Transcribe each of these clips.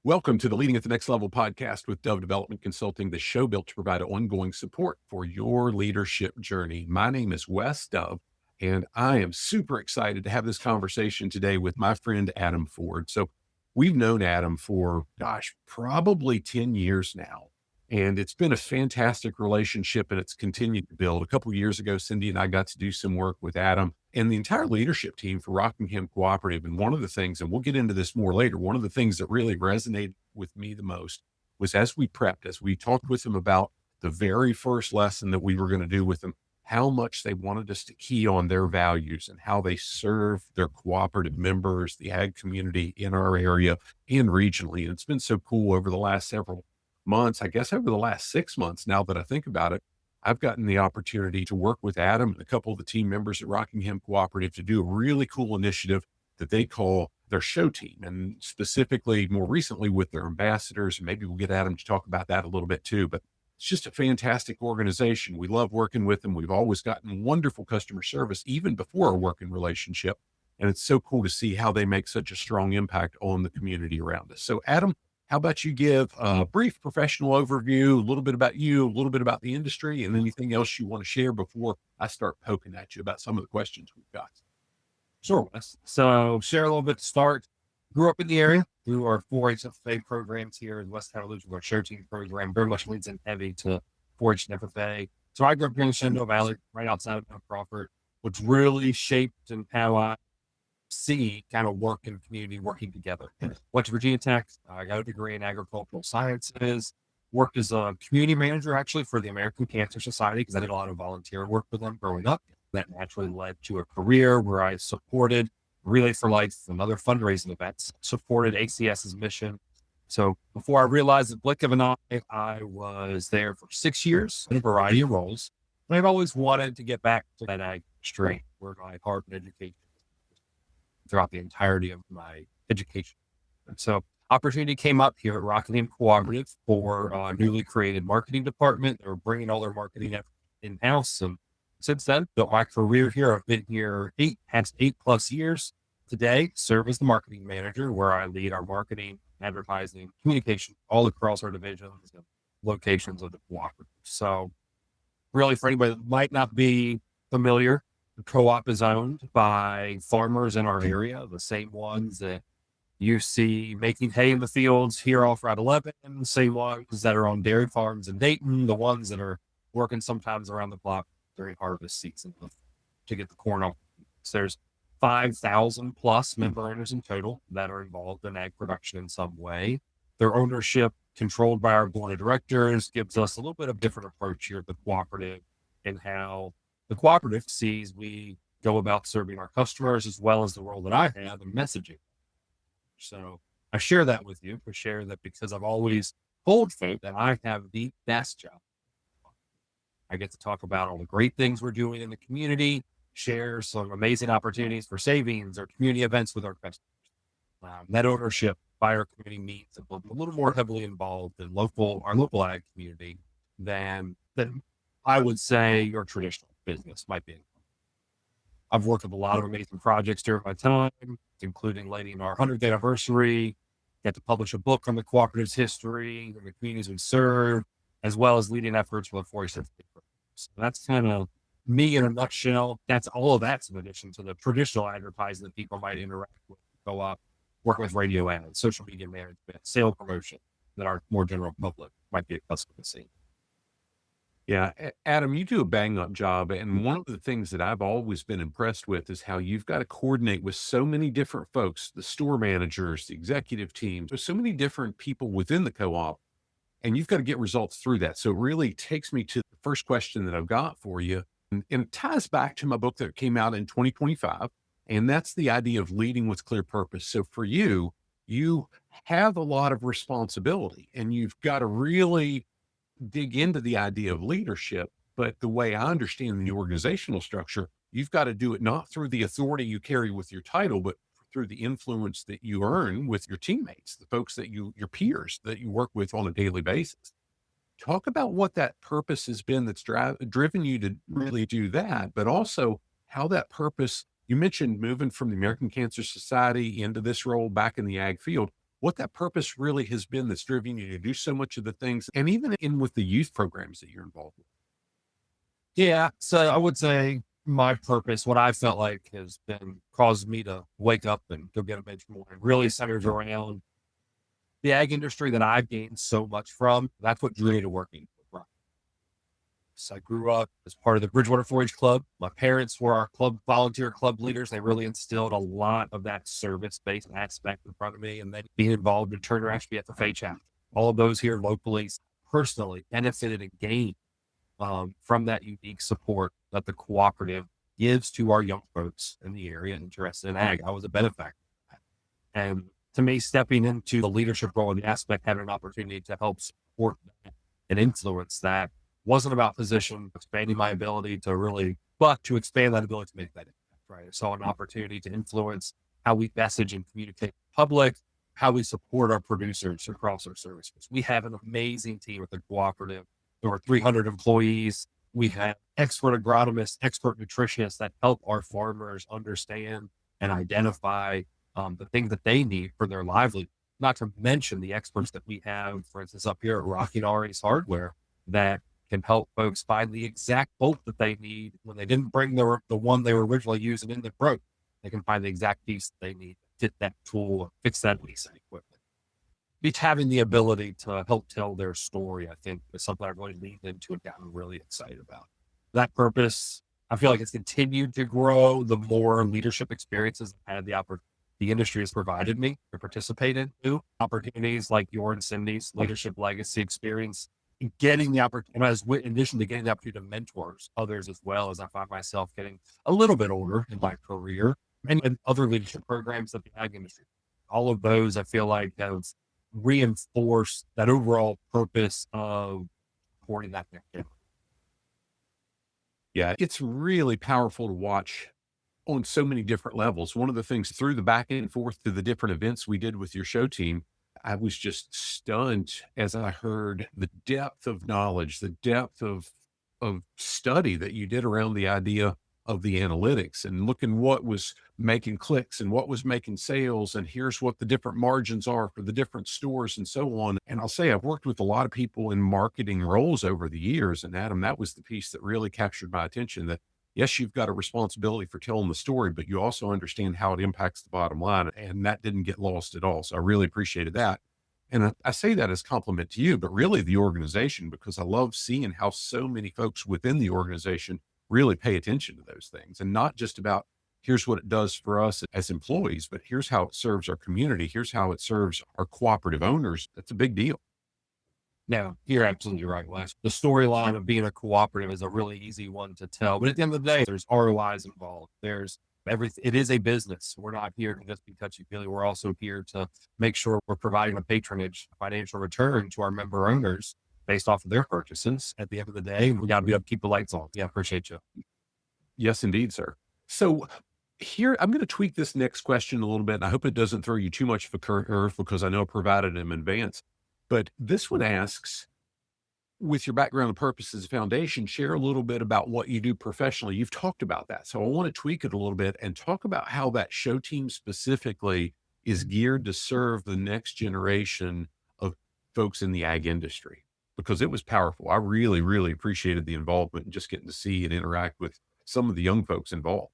Welcome to the Leading at the Next Level podcast with Dove Development Consulting, the show built to provide ongoing support for your leadership journey. My name is Wes Dove, and I am super excited to have this conversation today with my friend Adam Ford. So we've known Adam for, probably 10 years now. And it's been a fantastic relationship, and it's continued to build. A couple of years ago, Cindy and I got to do some work with Adam and the entire leadership team for Rockingham Cooperative. And one of the things, and we'll get into this more later, one of the things that really resonated with me the most was as we prepped, as we talked with them about the very first lesson that we were going to do with them, how much they wanted us to key on their values and how they serve their cooperative members, the ag community in our area and regionally. And it's been so cool over the last several months, I guess over the last 6 months, now that I think about it, I've gotten the opportunity to work with Adam and a couple of the team members at Rockingham Cooperative to do a really cool initiative that they call their show team, and specifically more recently with their ambassadors. And maybe we'll get Adam to talk about that a little bit too, but it's just a fantastic organization. We love working with them. We've always gotten wonderful customer service even before our working relationship. And it's so cool to see how they make such a strong impact on the community around us. So Adam, how about you give a brief professional overview, a little bit about you, a little bit about the industry, and anything else you want to share before I start poking at you about some of the questions we've got? Sure, Wes. So share a little bit to start. Grew up in the area through our 4-H FFA programs here in West Cataloosa, our show team program very much leads in heavy to 4-H and FFA. So I grew up here in the Shenandoah Valley, right outside of Mount Crawford, which really shaped and how I see kind of work and community working together. Went to Virginia Tech. I got a degree in agricultural sciences, worked as a community manager actually for the American Cancer Society because I did a lot of volunteer work with them growing up. That naturally led to a career where I supported Relay for Life and other fundraising events, supported ACS's mission. So before I realized the blink of an eye, I was there for 6 years in a variety of roles. And I've always wanted to get back to that ag stream where my heart and education throughout the entirety of my education. And so opportunity came up here at Rockingham Cooperative for a newly created marketing department. They were bringing all their marketing in-house. And since then, built my career here. I've been here 8+ years. Today, serve as the marketing manager where I lead our marketing, advertising, communication all across our divisions and locations of the cooperative. So really for anybody that might not be familiar, the co-op is owned by farmers in our area, the same ones that you see making hay in the fields here off Route 11, the same ones that are on dairy farms in Dayton, the ones that are working sometimes around the clock during harvest season to get the corn off. So there's 5,000 plus member owners in total that are involved in ag production in some way. Their ownership controlled by our board of directors gives us a little bit of different approach here at the cooperative and how the cooperative sees we go about serving our customers as well as the role that I have in messaging. So I share that with you, to share that because I've always told folk that I have the best job. I get to talk about all the great things we're doing in the community, share some amazing opportunities for savings or community events with our customers. Net ownership by our community means a little more heavily involved in our local ag community than I would say your traditional business might be. I've worked with a lot of amazing projects during my time, including leading our 100th anniversary, got to publish a book on the cooperative's history and the communities we serve, as well as leading efforts for the 4-H. So that's kind of me in a nutshell. That's all of that's in addition to the traditional advertising that people might interact with, go up, work with radio ads, social media management, sales promotion that our more general public might be accustomed to seeing. Yeah, Adam, you do a bang up job. And one of the things that I've always been impressed with is how you've got to coordinate with so many different folks, the store managers, the executive teams, there's so many different people within the co-op, and you've got to get results through that. So it really takes me to the first question that I've got for you. And it ties back to my book that came out in 2025. And that's the idea of leading with clear purpose. So for you, you have a lot of responsibility and you've got to really dig into the idea of leadership. But the way I understand the organizational structure, you've got to do it not through the authority you carry with your title, but through the influence that you earn with your teammates, the folks that your peers that you work with on a daily basis. Talk about what that purpose has been that's driven you to really do that, but also how that purpose, you mentioned moving from the American Cancer Society into this role back in the ag field. what that purpose really has been that's driven you to do so much of the things, and even in with the youth programs that you're involved with. Yeah. So I would say my purpose, what I felt like has been caused me to wake up and go get a bit more, really centers around the ag industry that I've gained so much from. That's what drew me to working with Rockingham. So I grew up as part of the Bridgewater 4-H Club. My parents were our club volunteer club leaders. They really instilled a lot of that service-based aspect in front of me. And then being involved in Turner Ashby FFA chapter, all of those here locally, personally benefited and gained from that unique support that the cooperative gives to our young folks in the area interested in ag. I was a benefactor of that. And to me, stepping into the leadership role in the aspect, having an opportunity to help support that and influence that wasn't about position, expanding my ability to really, but to expand that ability to make that impact, right? I saw an opportunity to influence how we message and communicate with the public, how we support our producers across our services. We have an amazing team with the cooperative. Over 300 employees. We have expert agronomists, expert nutritionists that help our farmers understand and identify the things that they need for their livelihood. Not to mention the experts that we have, for instance, up here at Rockingham Hardware, that can help folks find the exact bolt that they need when they didn't bring the one they were originally using in the broke. They can find the exact piece that they need to fit that tool, fix that piece of equipment. Each having the ability to help tell their story, I think, is something I really leaned into and gotten really excited about. That purpose, I feel like it's continued to grow the more leadership experiences I've had the industry has provided me to participate in. New opportunities like your and Cindy's Leadership Legacy Experience, getting the opportunity, in addition to getting the opportunity to mentor others as well, as I find myself getting a little bit older in my career, and other leadership programs of the ag industry. All of those, I feel like, have reinforce that overall purpose of supporting that next generation. Yeah, it's really powerful to watch on so many different levels. One of the things through the back and forth to the different events we did with your show team, I was just stunned as I heard the depth of knowledge, the depth of study that you did around the idea of the analytics and looking what was making clicks and what was making sales. And here's what the different margins are for the different stores and so on. And I'll say I've worked with a lot of people in marketing roles over the years. And Adam, that was the piece that really captured my attention, that yes, you've got a responsibility for telling the story, but you also understand how it impacts the bottom line. And that didn't get lost at all. So I really appreciated that. And I say that as a compliment to you, but really the organization, because I love seeing how so many folks within the organization really pay attention to those things, and not just about here's what it does for us as employees, but here's how it serves our community. Here's how it serves our cooperative owners. That's a big deal. Now, you're absolutely right, Wes. The storyline of being a cooperative is a really easy one to tell, but at the end of the day, there's ROIs involved. There's everything. It is a business. We're not here to just be touchy-feely. We're also here to make sure we're providing a patronage, financial return to our member owners based off of their purchases. At the end of the day, we got to be able to keep the lights on. Yeah, appreciate you. Yes, indeed, sir. So here, I'm going to tweak this next question a little bit, and I hope it doesn't throw you too much of a curve because I know I provided them in advance. But this one asks, with your background and purpose as a foundation, share a little bit about what you do professionally. You've talked about that. So I want to tweak it a little bit and talk about how that show team specifically is geared to serve the next generation of folks in the ag industry, because it was powerful. I really, really appreciated the involvement and just getting to see and interact with some of the young folks involved.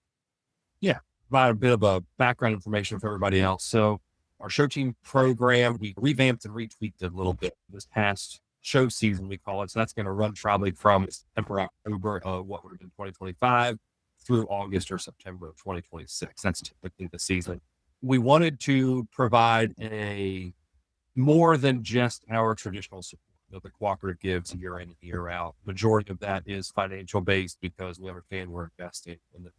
Yeah, provide a bit of a background information for everybody else. So our show team program, we revamped and retweaked it a little bit this past show season, we call it. So that's going to run probably from September, October of what would have been 2025 through August or September of 2026. That's typically the season. We wanted to provide a more than just our traditional support that the cooperative gives year in and year out. Majority of that is financial based because we understand we're investing in the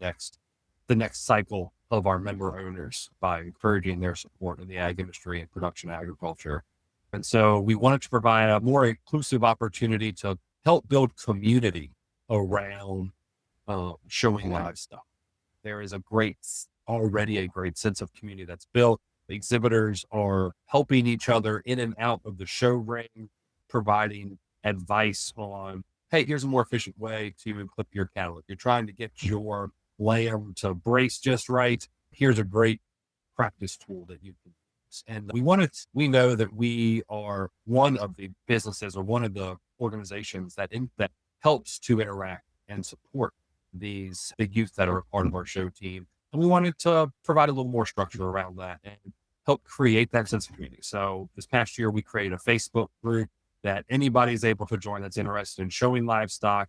next cycle of our member owners by encouraging their support in the ag industry and production agriculture. And so we wanted to provide a more inclusive opportunity to help build community around showing livestock. There is already a great sense of community that's built. The exhibitors are helping each other in and out of the show ring, providing advice on, hey, here's a more efficient way to clip your cattle. If you're trying to get your lamb to brace just right, here's a great practice tool that you can And we know that we are one of the businesses or one of the organizations that helps to interact and support the youth that are a part of our show team. And we wanted to provide a little more structure around that and help create that sense of community. So this past year, we created a Facebook group that anybody's able to join that's interested in showing livestock,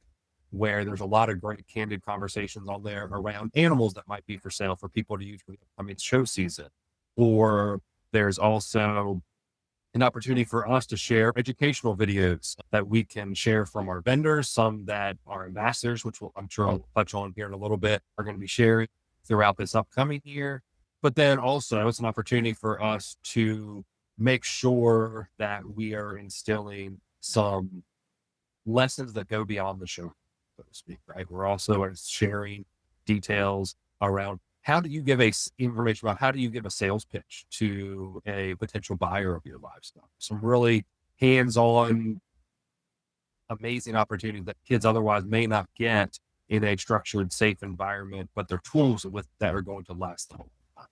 where there's a lot of great candid conversations on there around animals that might be for sale for people to use for the upcoming show season. Or there's also an opportunity for us to share educational videos that we can share from our vendors, some that our ambassadors, which I'm sure I'll touch on here in a little bit, are going to be sharing throughout this upcoming year. But then also it's an opportunity for us to make sure that we are instilling some lessons that go beyond the show, so to speak, right? We're also sharing details around how do you give information about how do you give a sales pitch to a potential buyer of your livestock? Some really hands-on, amazing opportunities that kids otherwise may not get in a structured, safe environment, but they're tools that are going to last the whole time.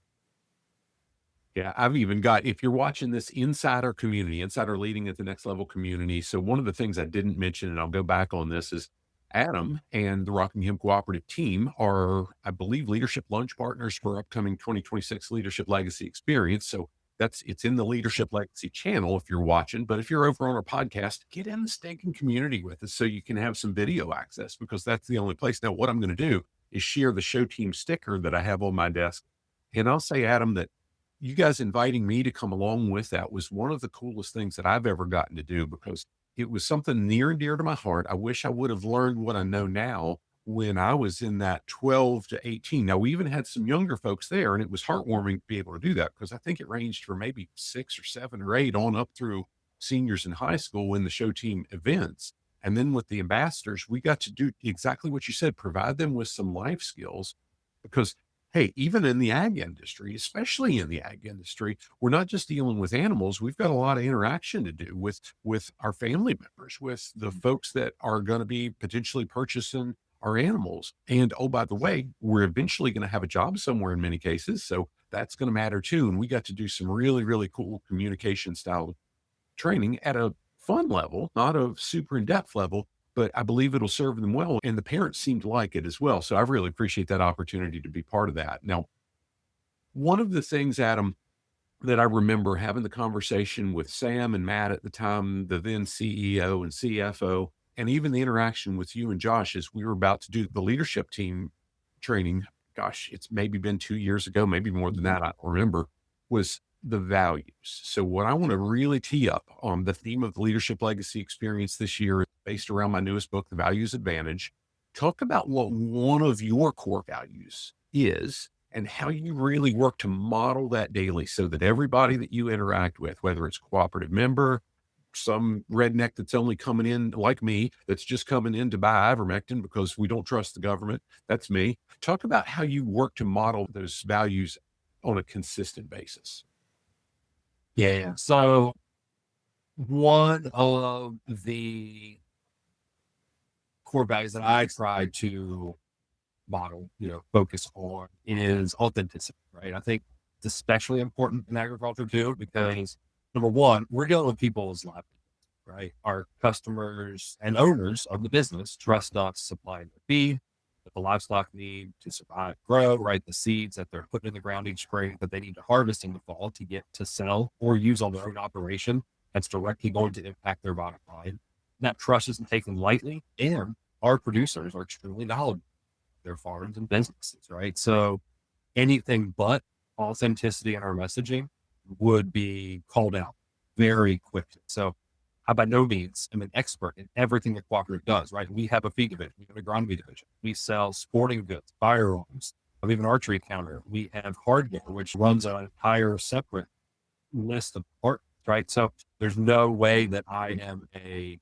Yeah, I've even got, if you're watching this, inside our community, inside our Leading at the Next Level community. So one of the things I didn't mention, and I'll go back on this, is Adam and the Rockingham Cooperative team are, I believe, leadership lunch partners for upcoming 2026 Leadership Legacy Experience. So it's in the Leadership Legacy channel if you're watching. But if you're over on our podcast, get in the stinking community with us so you can have some video access, because that's the only place. Now, what I'm going to do is share the show team sticker that I have on my desk. And I'll say, Adam, that you guys inviting me to come along with that was one of the coolest things that I've ever gotten to do, because it was something near and dear to my heart. I wish I would have learned what I know now when I was in that 12 to 18. Now, we even had some younger folks there, and it was heartwarming to be able to do that, because I think it ranged from maybe 6 or 7 or 8 on up through seniors in high school in the show team events. And then with the ambassadors, we got to do exactly what you said, provide them with some life skills, because hey, even in the ag industry, especially in the ag industry, we're not just dealing with animals. We've got a lot of interaction to do with our family members, with the folks that are going to be potentially purchasing our animals. And oh, by the way, we're eventually going to have a job somewhere in many cases. So that's going to matter too. And we got to do some really, really cool communication style training at a fun level, not a super in-depth level, but I believe it'll serve them well. And the parents seem to like it as well. So I really appreciate that opportunity to be part of that. Now, one of the things, Adam, that I remember having the conversation with Sam and Matt at the time, the then CEO and CFO, and even the interaction with you and Josh as we were about to do the leadership team training. Gosh, it's maybe been 2 years ago, maybe more than that. I don't remember, was the values. So what I want to really tee up on the theme of the Leadership Legacy Experience this year is based around my newest book, The Values Advantage. Talk about what one of your core values is and how you really work to model that daily so that everybody that you interact with, whether it's a cooperative member, some redneck that's only coming in like me, that's just coming in to buy ivermectin because we don't trust the government. That's me. Talk about how you work to model those values on a consistent basis. Yeah. So one of the core values that I try to model, focus on is authenticity, right? I think it's especially important in agriculture too, because number one, we're dealing with people's lives, right? Our customers and owners of the business trust us supplying the feed that the livestock need to survive, grow, right? The seeds that they're putting in the ground each spring that they need to harvest in the fall to get to sell or use on their own operation. That's directly going to impact their bottom line. And that trust isn't taken lightly, and our producers are extremely knowledgeable of their farms and businesses, right? So anything but authenticity in our messaging would be called out very quickly. So I by no means am an expert in everything the cooperative does, right? We have a feed division, we have an agronomy division, we sell sporting goods, firearms, we have an archery counter, we have hardware, which runs an entire separate list of parts, right? So there's no way that I am a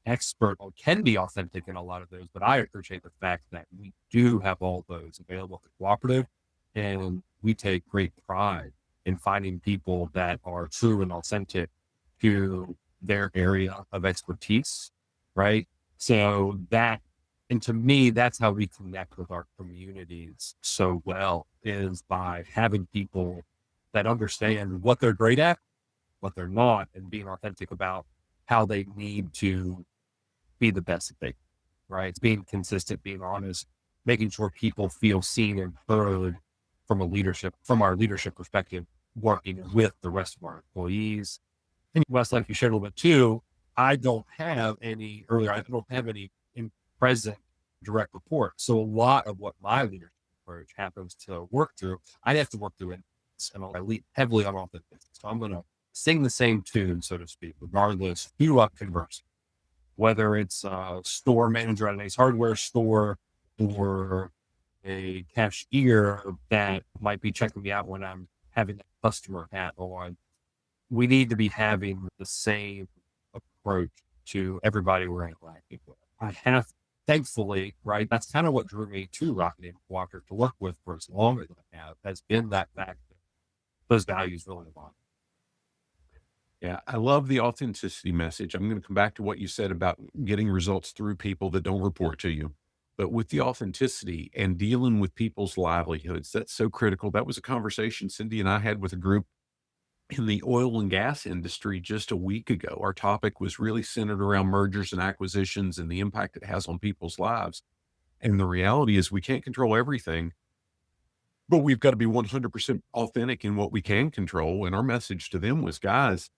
expert or can be authentic in a lot of those, but I appreciate the fact that we do have all those available at the cooperative, and we take great pride in finding people that are true and authentic to their area of expertise, right? So that, and to me, that's how we connect with our communities so well, is by having people that understand what they're great at, what they're not, and being authentic about how they need to be the best that they can, right? It's being consistent, being honest, making sure people feel seen and heard from our leadership perspective, working with the rest of our employees. And Wes, like you shared a little bit too, I don't have any in present direct report. So a lot of what my leadership approach happens to work through, I have to work through it. And I lean heavily on authenticity. So I'm going to sing the same tune, so to speak, regardless who I'm conversing, whether it's a store manager at an Ace Hardware store or a cashier that might be checking me out when I'm having that customer hat on. We need to be having the same approach to everybody we're interacting with. I have, thankfully, right? That's kind of what drew me to Rockingham Cooperative to work with for as long as I have, has been that fact that those values really align. Yeah, I love the authenticity message. I'm going to come back to what you said about getting results through people that don't report to you. But with the authenticity and dealing with people's livelihoods, that's so critical. That was a conversation Cindy and I had with a group in the oil and gas industry just a week ago. Our topic was really centered around mergers and acquisitions and the impact it has on people's lives. And the reality is we can't control everything, but we've got to be 100% authentic in what we can control. And our message to them was, guys,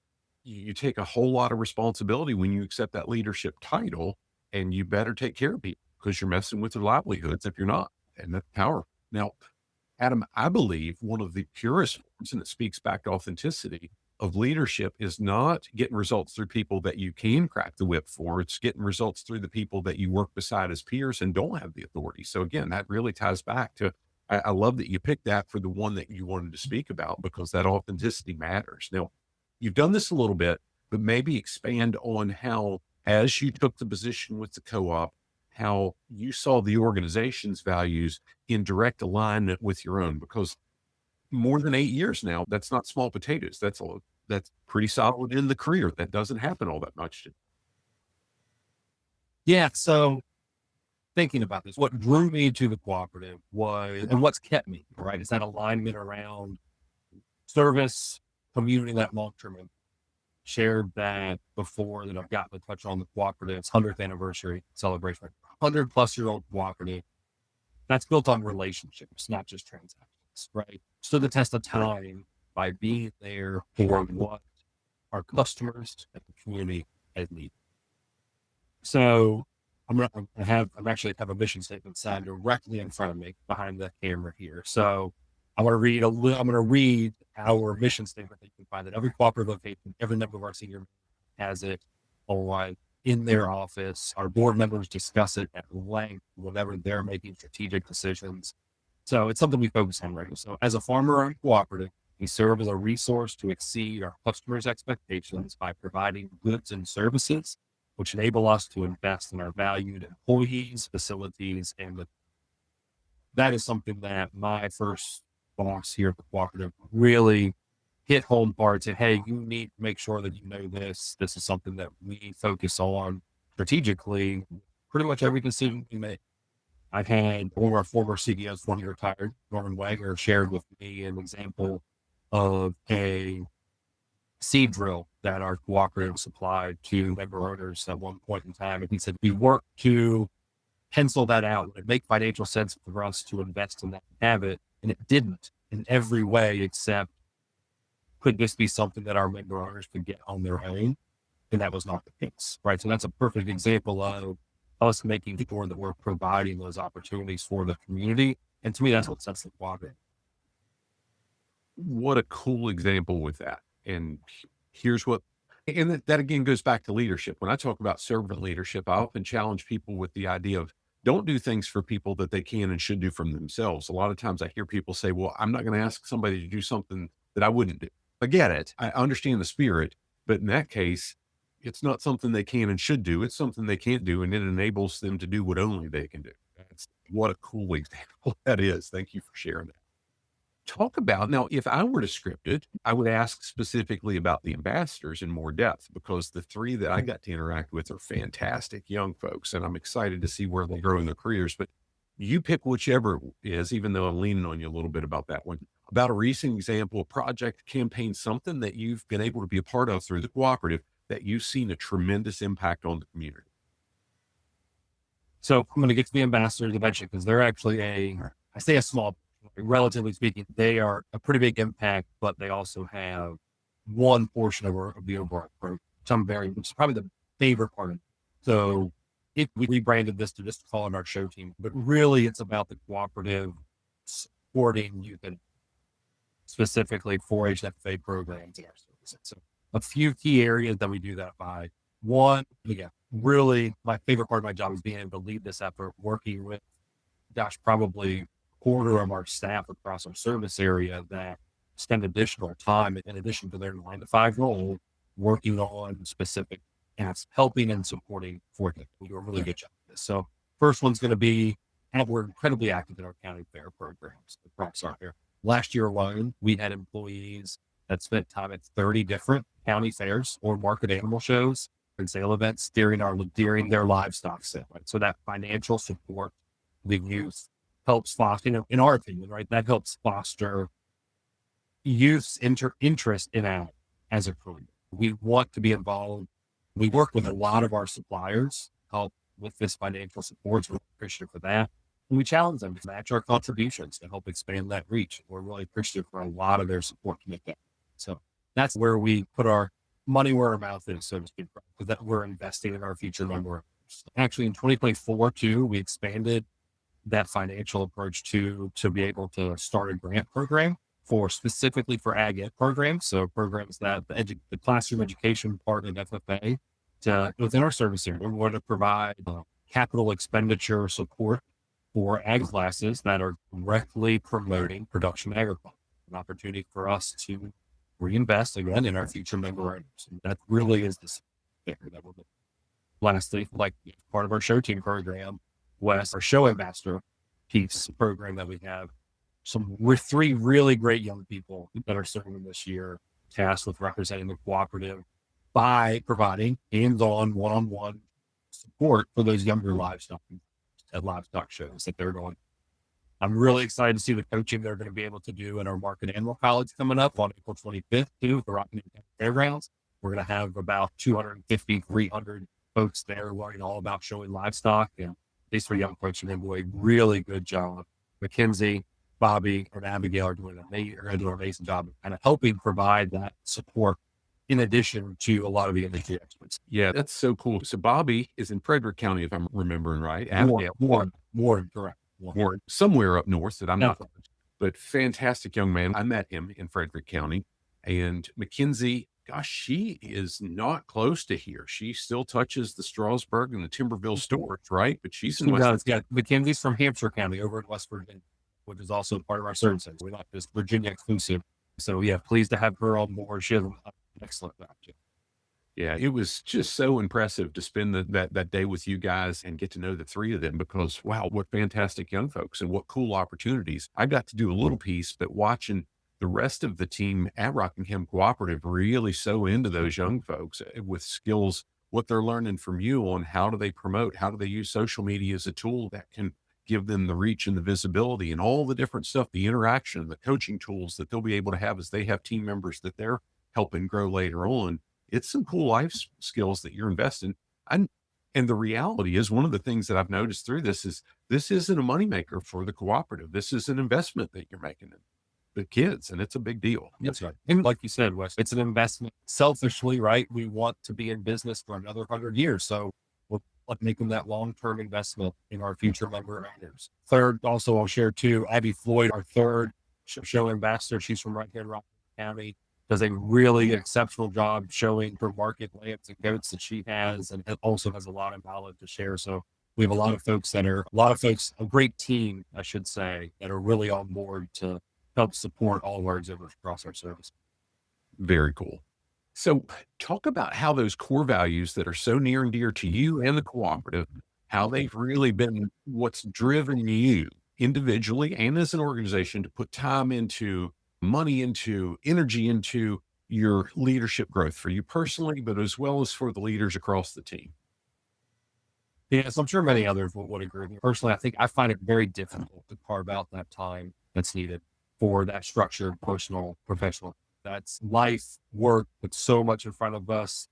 you take a whole lot of responsibility when you accept that leadership title, and you better take care of people because you're messing with their livelihoods if you're not. And that's powerful. Now, Adam, I believe one of the purest forms, and it speaks back to authenticity of leadership, is not getting results through people that you can crack the whip for. It's getting results through the people that you work beside as peers and don't have the authority. So again, that really ties back to, I love that you picked that for the one that you wanted to speak about, because that authenticity matters. Now, you've done this a little bit, but maybe expand on how, as you took the position with the co-op, how you saw the organization's values in direct alignment with your own, because more than 8 years now, that's not small potatoes. That's pretty solid in the career. That doesn't happen all that much. Yeah. So thinking about this, what drew me to the cooperative was, and what's kept me, right, is that alignment around service, community, that long-term impact. Shared that before that I've gotten to touch on the cooperative's 100th anniversary celebration, 100-plus-year-old cooperative. That's built on relationships, not just transactions, right? Stood the test of time by being there for what our customers and the community has needed. So I'm actually have a mission statement signed directly in front of me behind the camera here. So I'm going to read our mission statement that you can find at every cooperative location. Every member of our senior has it on in their office. Our board members discuss it at length whenever they're making strategic decisions. So it's something we focus on regularly. So as a farmer-owned cooperative, we serve as a resource to exceed our customers' expectations by providing goods and services which enable us to invest in our valued employees, facilities, and that is something that my first boss here at the cooperative really hit home hard. Said, hey, you need to make sure that you know this. This is something that we focus on strategically, pretty much every decision we make. I've had one of our former CEOs, when he retired, Norman Wagner, shared with me an example of a seed drill that our cooperative supplied to member owners at one point in time. And he said, we worked to pencil that out. It make financial sense for us to invest in that and have it. And it didn't in every way, except could this be something that our member owners could get on their own? And that was not the case, right? So that's a perfect example of us making sure that we're providing those opportunities for the community. And to me, that's what sets the cooperative. What a cool example with that. And here's what, and that again goes back to leadership. When I talk about servant leadership, I often challenge people with the idea of don't do things for people that they can and should do from themselves. A lot of times I hear people say, well, I'm not going to ask somebody to do something that I wouldn't do. I get it. I understand the spirit, but in that case, it's not something they can and should do. It's something they can't do. And it enables them to do what only they can do. That's what a cool example that is. Thank you for sharing that. Talk about now, if I were to script it, I would ask specifically about the ambassadors in more depth, because the three that I got to interact with are fantastic young folks, and I'm excited to see where they grow in their careers. But you pick whichever is, even though I'm leaning on you a little bit about that one. about a recent example, a project, campaign, something that you've been able to be a part of through the cooperative that you've seen a tremendous impact on the community. So I'm going to get to the ambassadors eventually because they're actually I say a small, relatively speaking, they are a pretty big impact, but they also have one portion of the overall program, which is probably the favorite part of it. So if we rebranded this to just call it our show team, but really it's about the cooperative supporting youth and specifically 4-H FFA programs in our services. So a few key areas that we do that by. One, again, really my favorite part of my job is being able to lead this effort, working with, probably a quarter of our staff across our service area that spend additional time in addition to their 9-to-5 role, working on specific tasks, helping and supporting for them. We do a really good job of this. So first one's going to be, and we're incredibly active in our county fair programs across our area. Last year alone, we had employees that spent time at 30 different county fairs or market animal shows and sale events during their livestock sale. Right? So that financial support the youth helps foster, in our opinion, right? That helps foster youth's interest in ag as a career. We want to be involved. We work with a lot of our suppliers, help with this financial support. So we're appreciative for that. And we challenge them to match our contributions to help expand that reach. We're really appreciative for a lot of their support to make that. So that's where we put our money where our mouth is, so to speak, because that we're investing in our future member. Actually, in 2024 too, we expanded that financial approach to be able to start a grant program specifically for ag ed programs. So programs that the classroom education part of FFA within our service area. We want to provide capital expenditure support for ag classes that are directly promoting production agriculture, an opportunity for us to reinvest again in our future member earners. And that really is the thing that we're doing. Lastly, like part of our show team program, was our show ambassador piece program that we have. We're 3 really great young people that are serving this year, tasked with representing the cooperative by providing hands-on, one-on-one support for those younger livestock shows that they're going. I'm really excited to see the coaching they're going to be able to do in our Market Animal College coming up on April 25th too, the Rockingham Fairgrounds. We're going to have about 250, 300 folks there learning all about showing livestock, and these 3 young folks are going to do a really good job. Mackenzie, Bobby, and Abigail are doing an amazing job of kind of helping provide that support in addition to a lot of the industry experts. Yeah, that's so cool. So Bobby is in Frederick County, if I'm remembering right. Warren, correct. Warren, somewhere up north that I'm Yeah. not, but fantastic young man. I met him in Frederick County. And Mackenzie, gosh, she is not close to here. She still touches the Strasburg and the Timberville stores, right? But she's in West. Yeah, Mackenzie's from Hampshire County over in West Virginia, which is also part of our service center. We're not just Virginia exclusive. So yeah, pleased to have her on board. She has an excellent background. Yeah, it was just so impressive to spend that day with you guys and get to know the 3 of them, because wow, what fantastic young folks and what cool opportunities. I got to do a little piece, but watching the rest of the team at Rockingham Cooperative really so into those young folks with skills, what they're learning from you on how do they promote, how do they use social media as a tool that can give them the reach and the visibility and all the different stuff, the interaction, the coaching tools that they'll be able to have as they have team members that they're helping grow later on. It's some cool life skills that you're investing. And the reality is, one of the things that I've noticed through this isn't a moneymaker for the cooperative. This is an investment that you're making in the kids, and it's a big deal. That's right. And like you said, Wes, it's an investment. Selfishly, right? We want to be in business for another 100 years. So we're making that long-term investment in our future member owners. Third, also I'll share too, Abby Floyd, our third show ambassador. She's from right here in Rockingham County. Does a really exceptional job showing her market lambs and goats that she has, and also has a lot of knowledge to share. So we have a great team, I should say, that are really on board to help support all of our exhibitors across our service. Very cool. So talk about how those core values that are so near and dear to you and the cooperative, how they've really been what's driven you individually and as an organization to put time into, money into, energy into your leadership growth for you personally, but as well as for the leaders across the team. Yes, I'm sure many others would agree with me. Personally, I think I find it very difficult to carve out that time that's needed for that structured, personal, professional. That's life, work, with so much in front of us.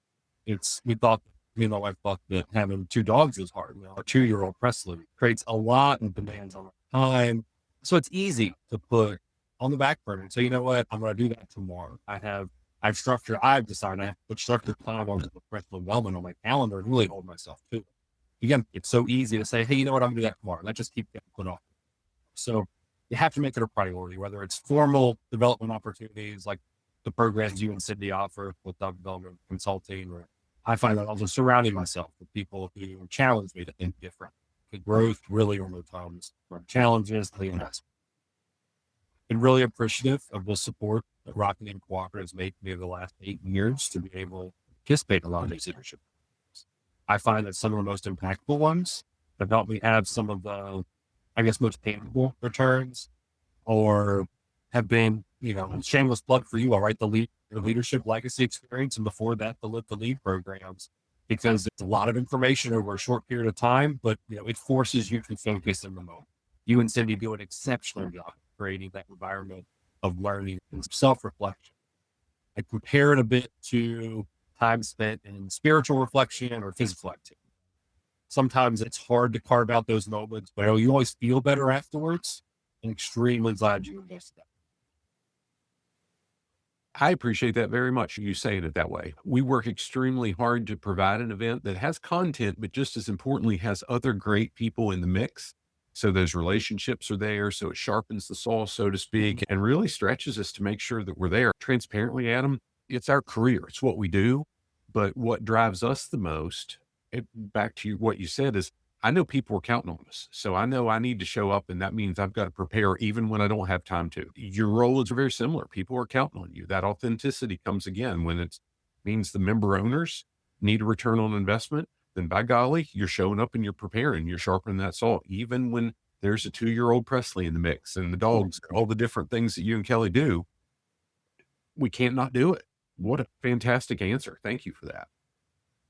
We thought, me and my wife thought that having 2 dogs was hard. Our 2-year-old Presley creates a lot of demands on our time. So it's easy to put on the back burner and say, you know what, I'm going to do that tomorrow. I've decided I have to put structured time on the professional development on my calendar and really hold myself to it. Again, it's so easy to say, hey, you know what, I'm going to do that tomorrow. Let's just keep getting put off. So you have to make it a priority, whether it's formal development opportunities like the programs you and Cindy offer with development consulting, or I find that also surrounding myself with people who challenge me to think different. The growth really only comes from challenges, the investment. Been really appreciative of the support that Rockingham Cooperative has made me over the last 8 years to be able to participate in a lot of these leadership programs. I find that some of the most impactful ones have helped me have some of the, I guess, most tangible returns, or have been, shameless plug for you. I'll write the Leadership Legacy Experience, and before that, the Live the Lead programs, because it's a lot of information over a short period of time, but it forces you to focus in the moment. You and Cindy do an exceptional job creating that environment of learning and self-reflection. I compare it a bit to time spent in spiritual reflection or physical activity. Sometimes it's hard to carve out those moments, but you always feel better afterwards. I'm extremely glad you invested that. I appreciate that very much, you saying it that way. We work extremely hard to provide an event that has content, but just as importantly, has other great people in the mix. So those relationships are there. So it sharpens the saw, so to speak, and really stretches us to make sure that we're there. Transparently, Adam, it's our career. It's what we do. But what drives us the most, back to what you said, is I know people are counting on us. So I know I need to show up, and that means I've got to prepare even when I don't have time to. Your role is very similar. People are counting on you. That authenticity comes again when it means the member owners need a return on investment. Then by golly, you're showing up and you're preparing, you're sharpening that saw, even when there's a 2-year-old Presley in the mix and the dogs, all the different things that you and Kelly do. We can't not do it. What a fantastic answer. Thank you for that.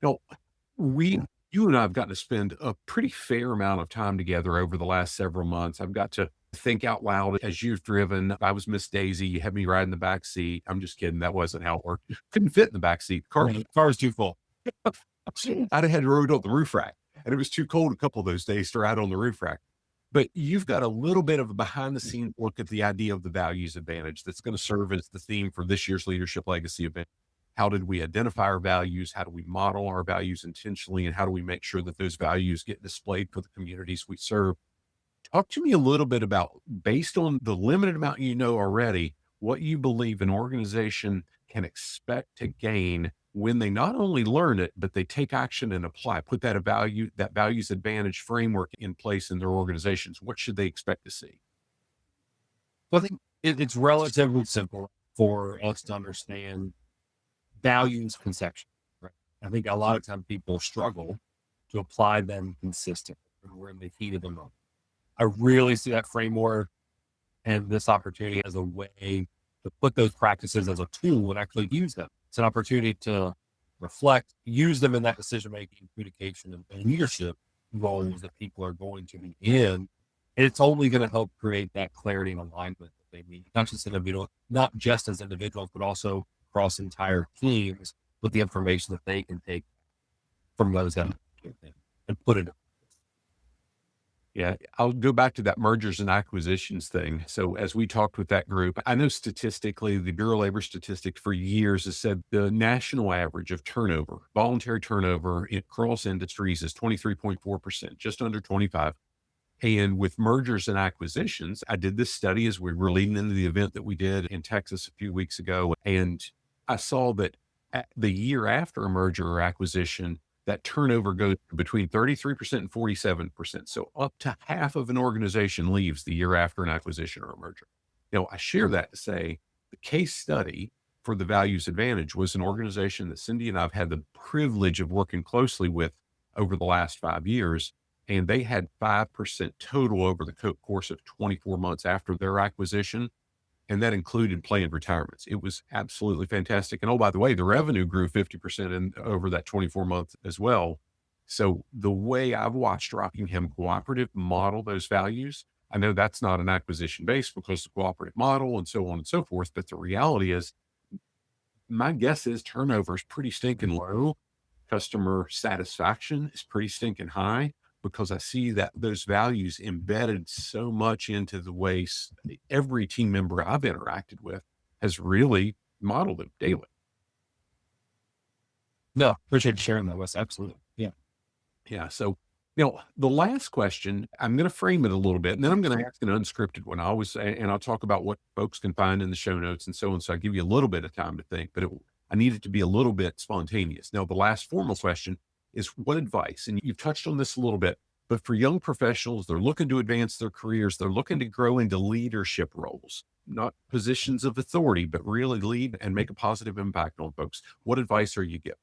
No, you and I have gotten to spend a pretty fair amount of time together over the last several months. I've got to think out loud as you've driven. I was Miss Daisy. You had me ride in the back seat. I'm just kidding. That wasn't how it worked. Couldn't fit in the back seat. The car was too full. I'd have had to ride on the roof rack, and it was too cold a couple of those days to ride on the roof rack. But you've got a little bit of a behind the scenes look at the idea of the values advantage that's going to serve as the theme for this year's Leadership Legacy event. How did we identify our values? How do we model our values intentionally? And how do we make sure that those values get displayed for the communities we serve? Talk to me a little bit about, based on the limited amount you know already, what you believe an organization can expect to gain when they not only learn it, but they take action and apply, put that values advantage framework in place in their organizations. What should they expect to see? Well, I think it's relatively simple for us to understand values conception, right? I think a lot of times people struggle to apply them consistently when we're in the heat of the moment. I really see that framework and this opportunity as a way to put those practices as a tool and actually use them. It's an opportunity to reflect, use them in that decision-making, communication, and leadership roles that people are going to be in. And it's only going to help create that clarity and alignment that they need, not just as individuals, but also across entire teams, with the information that they can take from those and put it. Yeah, I'll go back to that mergers and acquisitions thing. So as we talked with that group, I know statistically, the Bureau of Labor Statistics for years has said the national average of turnover, voluntary turnover across industries is 23.4%, just under 25. And with mergers and acquisitions, I did this study as we were leading into the event that we did in Texas a few weeks ago. And I saw that the year after a merger or acquisition, that turnover goes between 33% and 47%. So up to half of an organization leaves the year after an acquisition or a merger. I share that to say the case study for the values advantage was an organization that Cindy and I've had the privilege of working closely with over the last 5 years. And they had 5% total over the course of 24 months after their acquisition. And that included planned retirements. It was absolutely fantastic. And oh, by the way, the revenue grew 50% over that 24 months as well. So the way I've watched Rockingham Cooperative model those values, I know that's not an acquisition base because the cooperative model and so on and so forth. But the reality is, my guess is turnover is pretty stinking low. Customer satisfaction is pretty stinking high because I see that those values embedded so much into the way every team member I've interacted with has really modeled it daily. No, appreciate you sharing that, Wes. Absolutely. Yeah. Yeah. So, the last question, I'm going to frame it a little bit, and then I'm going to ask an unscripted one. I always say, and I'll talk about what folks can find in the show notes and so on. So I give you a little bit of time to think, but I need it to be a little bit spontaneous. Now, the last formal question is what advice, and you've touched on this a little bit, but for young professionals, they're looking to advance their careers. They're looking to grow into leadership roles, not positions of authority, but really lead and make a positive impact on folks. What advice are you giving?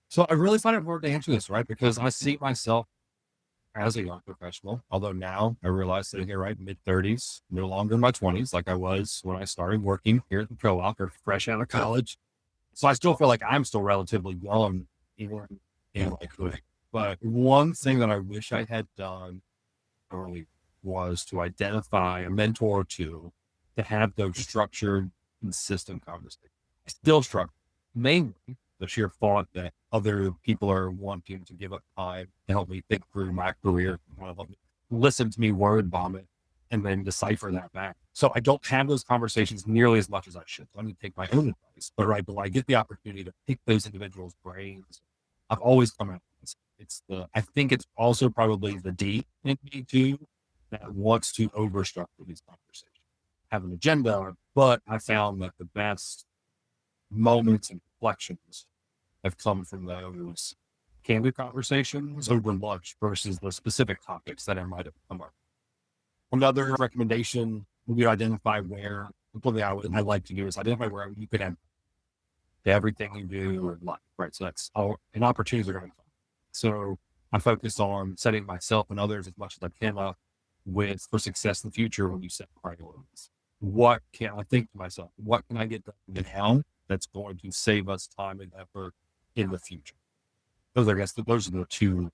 So I really find it hard to answer this, right? Because I see myself as a young professional, although now I realize sitting here, right, mid-30s, no longer in my 20s, like I was when I started working here at the co-op or fresh out of college. So I still feel like I'm still relatively young even in my career. But one thing that I wish I had done early was to identify a mentor or two to have those structured, consistent conversations. I still struggle, mainly the sheer thought that other people are wanting to give up time to help me think through my career, want to help me listen to me word vomit and then decipher that back. So I don't have those conversations nearly as much as I should. So I need to take my own advice, but right, but I get the opportunity to pick those individuals' brains. I've always come out. I think it's also probably the D in me too that wants to overstructure these conversations, have an agenda, but I found that the best moments and reflections have come from those candid conversations over lunch versus the specific topics that I might have come up. Another recommendation would be to identify where, something I like to do is identify where you could add to everything you do in life, right? So that's an opportunity are going to come. So I focus on setting myself and others as much as I can up for success in the future when you set priorities. What can I think to myself? What can I get done now that's going to save us time and effort in the future? Those are the two.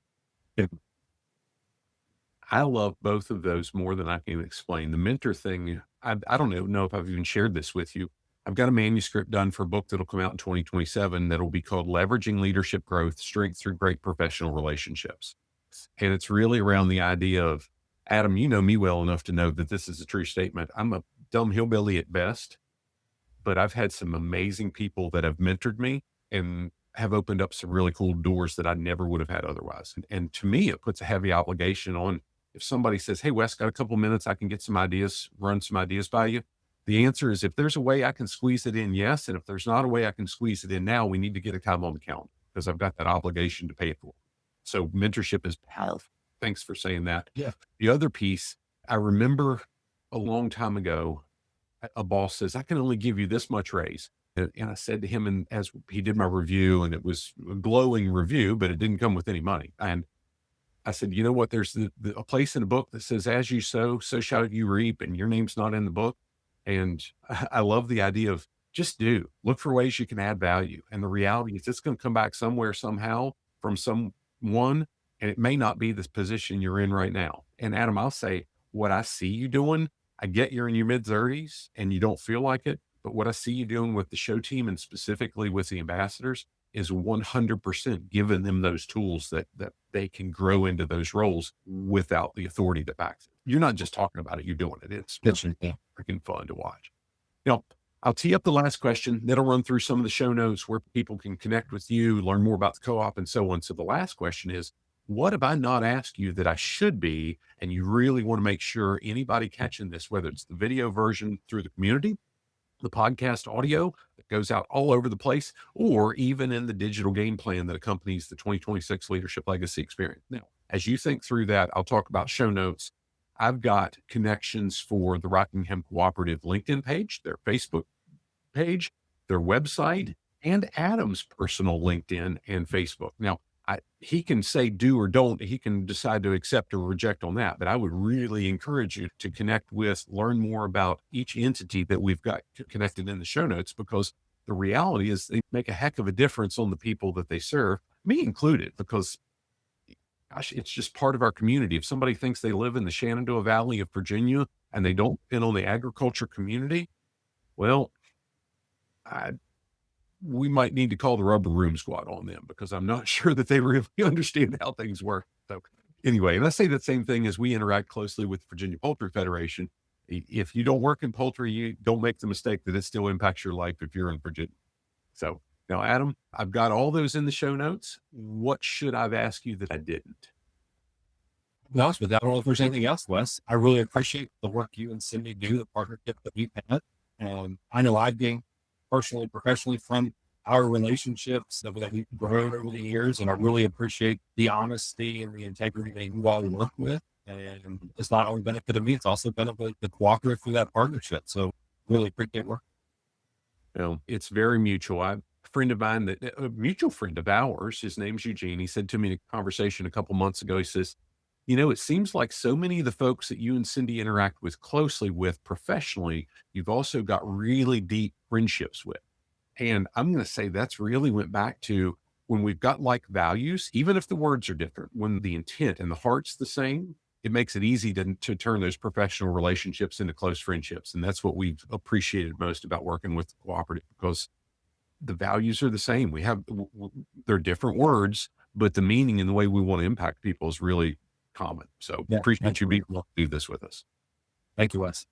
I love both of those more than I can explain. The mentor thing, I don't even know if I've even shared this with you. I've got a manuscript done for a book that'll come out in 2027 that'll be called Leveraging Leadership Growth, Strength Through Great Professional Relationships. And it's really around the idea of, Adam, you know me well enough to know that this is a true statement. I'm a dumb hillbilly at best, but I've had some amazing people that have mentored me and have opened up some really cool doors that I never would have had otherwise. And to me, it puts a heavy obligation on if somebody says, hey, Wes, got a couple minutes, I can get some ideas, run some ideas by you. The answer is if there's a way I can squeeze it in, yes. And if there's not a way I can squeeze it in now, we need to get a time on the calendar because I've got that obligation to pay it for. So mentorship is powerful. Thanks for saying that. Yeah. The other piece, I remember a long time ago, a boss says, I can only give you this much raise. And I said to him, and as he did my review, and it was a glowing review, but it didn't come with any money. And I said, you know what? There's a place in the book that says, as you sow, so shall you reap. And your name's not in the book. And I love the idea of just look for ways you can add value. And the reality is it's going to come back somewhere, somehow from someone. And it may not be this position you're in right now. And Adam, I'll say what I see you doing, I get you're in your mid-30s and you don't feel like it. But what I see you doing with the show team and specifically with the ambassadors is 100% giving them those tools that they can grow into those roles without the authority that backs it. You're not just talking about it, you're doing it. It's freaking fun to watch. I'll tee up the last question. That'll run through some of the show notes where people can connect with you, learn more about the co-op and so on. So the last question is, what have I not asked you that I should be? And you really want to make sure anybody catching this, whether it's the video version through the community, the podcast audio that goes out all over the place, or even in the digital game plan that accompanies the 2026 Leadership Legacy Experience. Now, as you think through that, I'll talk about show notes. I've got connections for the Rockingham Cooperative LinkedIn page, their Facebook page, their website, and Adam's personal LinkedIn and Facebook. Now, he can say do or don't. He can decide to accept or reject on that. But I would really encourage you to connect with, learn more about each entity that we've got connected in the show notes, because the reality is they make a heck of a difference on the people that they serve, me included, because gosh, it's just part of our community. If somebody thinks they live in the Shenandoah Valley of Virginia and they don't depend on the agriculture community, well, I, we might need to call the rubber room squad on them because I'm not sure that they really understand how things work. So anyway, and I say that same thing as we interact closely with Virginia Poultry Federation. If you don't work in poultry, you don't make the mistake that it still impacts your life if you're in Virginia. So now, Adam, I've got all those in the show notes. What should I've asked you that I didn't? No, but I don't know if there's anything else, Wes. I really appreciate the work you and Cindy do, the partnership that we've had. I know I've gained personally, professionally from our relationships that we've grown over the years, and I really appreciate the honesty and the integrity that you all work with. And it's not only benefited me, it's also benefited the cooperative through that partnership. So really appreciate work. It's very mutual. A friend of mine, a mutual friend of ours, his name's Eugene. He said to me in a conversation a couple months ago, he says, it seems like so many of the folks that you and Cindy interact with closely with professionally, you've also got really deep friendships with. And I'm going to say that's really went back to when we've got like values, even if the words are different, when the intent and the heart's the same, it makes it easy to turn those professional relationships into close friendships. And that's what we've appreciated most about working with the cooperative, because the values are the same. They're different words, but the meaning and the way we want to impact people is really common. So appreciate you being able to do this with us. Thank you, Wes.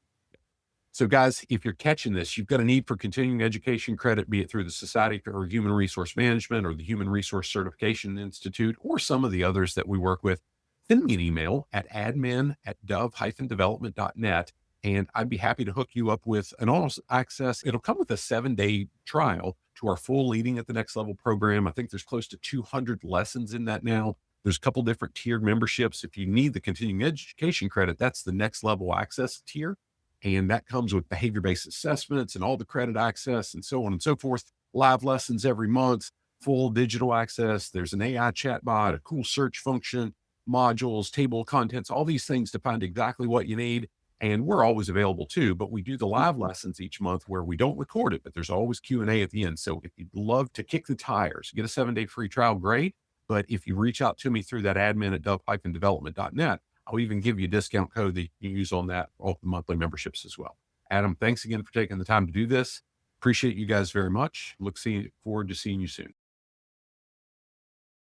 So guys, if you're catching this, you've got a need for continuing education credit, be it through the Society for Human Resource Management or the Human Resource Certification Institute, or some of the others that we work with, send me an email at admin@dove-development.net, and I'd be happy to hook you up with an all access. It'll come with a 7-day trial to our full Leading at the Next Level program. I think there's close to 200 lessons in that now. There's a couple different tiered memberships. If you need the continuing education credit, that's the next level access tier. And that comes with behavior-based assessments and all the credit access and so on and so forth. Live lessons every month, full digital access. There's an AI chatbot, a cool search function, modules, table of contents, all these things to find exactly what you need. And we're always available too, but we do the live lessons each month where we don't record it, but there's always Q&A at the end. So if you'd love to kick the tires, get a 7-day free trial, great. But if you reach out to me through that admin@dove-development.net, I'll even give you a discount code that you can use on that, all the monthly memberships as well. Adam, thanks again for taking the time to do this. Appreciate you guys very much. Forward to seeing you soon.